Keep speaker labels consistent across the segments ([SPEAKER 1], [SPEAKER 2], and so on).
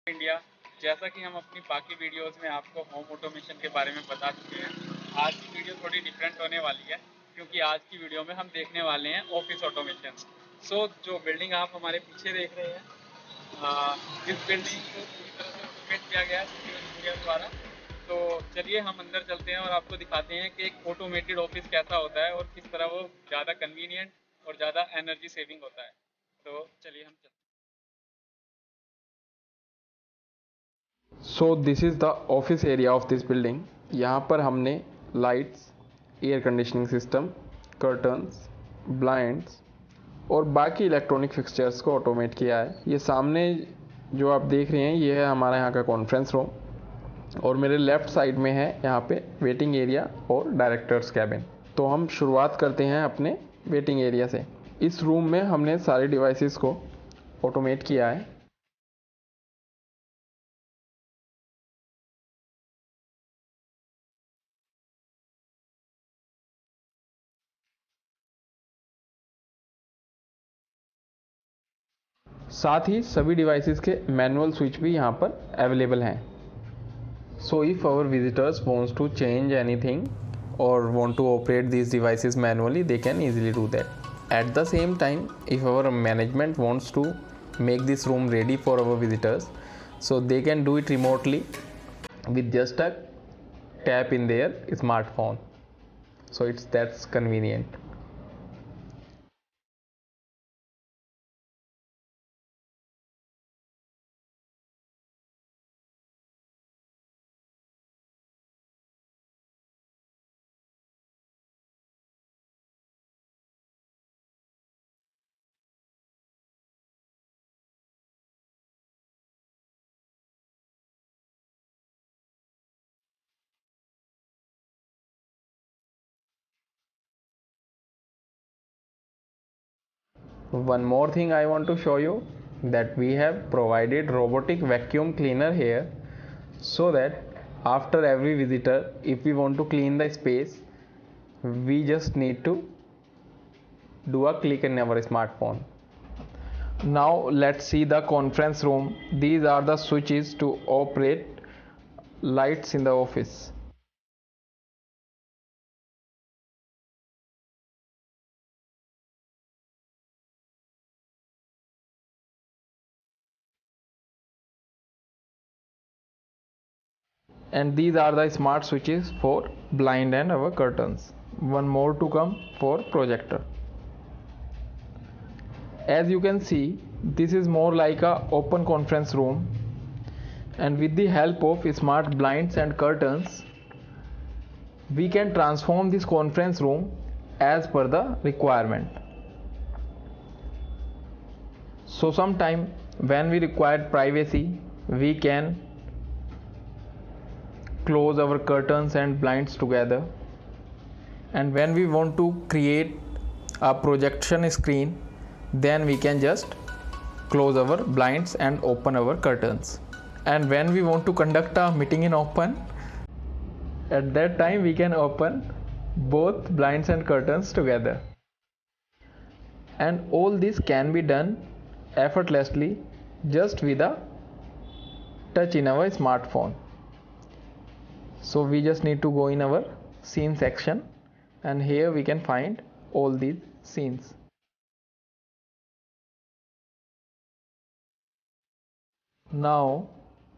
[SPEAKER 1] India. जैसा कि हम अपनी बाकी वीडियोस में आपको होम ऑटोमेशन के बारे में बता चुके हैं, आज की वीडियो थोड़ी डिफरेंट होने वाली है क्योंकि आज की वीडियो में हम देखने वाले हैं ऑफिस ऑटोमेशन। जो बिल्डिंग आप हमारे पीछे देख रहे हैं, इस बिल्डिंग को पूरी तरह से ऑटोमेट किया गया है सिविल इंजीनियर द्वारा। तो चलिए हम अंदर चलते हैं और आपको दिखाते हैं कि एक ऑटोमेटेड ऑफिस कैसा होता है और किस तरह वो ज़्यादा कन्वीनियंट और ज़्यादा एनर्जी सेविंग होता है। तो चलिए हम चलते हैं।
[SPEAKER 2] So this is the office area of this building. यहाँ पर हमने lights, air conditioning system, curtains, blinds और बाकी इलेक्ट्रॉनिक फिक्सचर्स को ऑटोमेट किया है। ये सामने जो आप देख रहे हैं ये है हमारा यहाँ का कॉन्फ्रेंस रूम और मेरे लेफ़्ट साइड में है यहाँ पे वेटिंग एरिया और डायरेक्टर्स कैबिन। तो हम शुरुआत करते हैं अपने वेटिंग एरिया से। इस रूम में हमने सारे डिवाइसेस को ऑटोमेट किया है। साथ ही सभी डिवाइसेस के मैनुअल स्विच भी यहाँ पर अवेलेबल हैं। So if our visitors wants to change anything or want to operate these devices manually, they can easily do that. At the same time, if our management wants to make this room ready for our visitors, so they can do it remotely with just a tap in their smartphone. So that's convenient. One more thing I want to show you, that we have provided robotic vacuum cleaner here, so that after every visitor, if we want to clean the space, we just need to do a click in our smartphone. Now let's see the conference room. These are the switches to operate lights in the office. And these are the smart switches for blind and our curtains. One more to come for projector. As you can see, this is more like a open conference room, and with the help of smart blinds and curtains, we can transform this conference room as per the requirement. So sometime when we require privacy, we can close our curtains and blinds together, and when we want to create a projection screen, then we can just close our blinds and open our curtains. And when we want to conduct a meeting in open, at that time we can open both blinds and curtains together. And all this can be done effortlessly just with a touch in our smartphone. So we just need to go in our scene section, and here we can find all these scenes. Now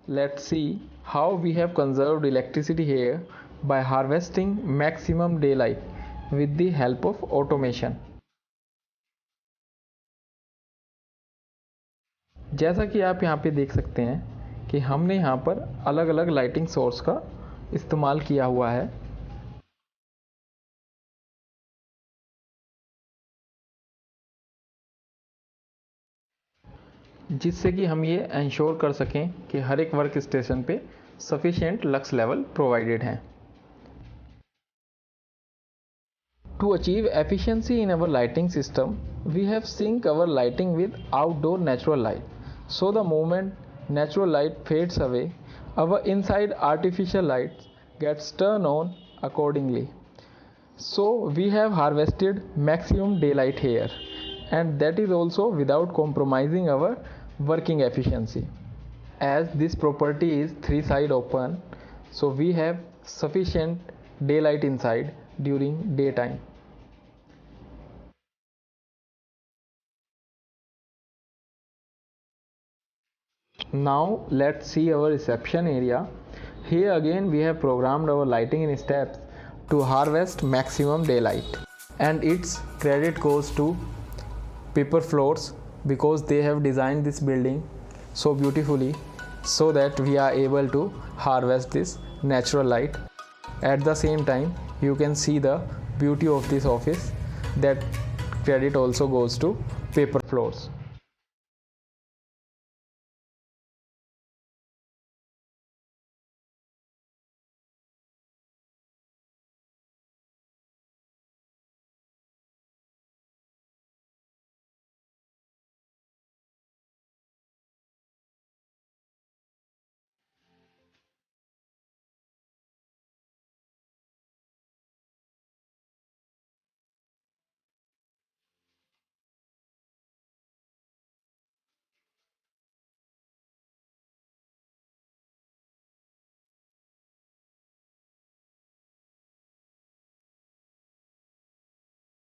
[SPEAKER 2] let's see how we have conserved electricity here by harvesting maximum daylight with the help of automation. जैसा कि आप यहाँ पे देख सकते हैं कि हमने यहाँ पर अलग अलग लाइटिंग सोर्स का इस्तेमाल किया हुआ है, जिससे कि हम ये इंश्योर कर सकें कि हर एक वर्क स्टेशन पे सफिशिएंट लक्स लेवल प्रोवाइडेड हैं. To achieve efficiency in our lighting system, we have synced our lighting with outdoor natural light. So the moment natural light fades away, our inside artificial lights gets turned on accordingly. So we have harvested maximum daylight here, and that is also without compromising our working efficiency. as this property is 3 side open, so we have sufficient daylight inside during daytime. Now let's see our reception area. Here again we have programmed our lighting in steps to harvest maximum daylight, and its credit goes to Paper Floors because they have designed this building so beautifully so that we are able to harvest this natural light. At the same time you can see the beauty of this office. That credit also goes to Paper Floors.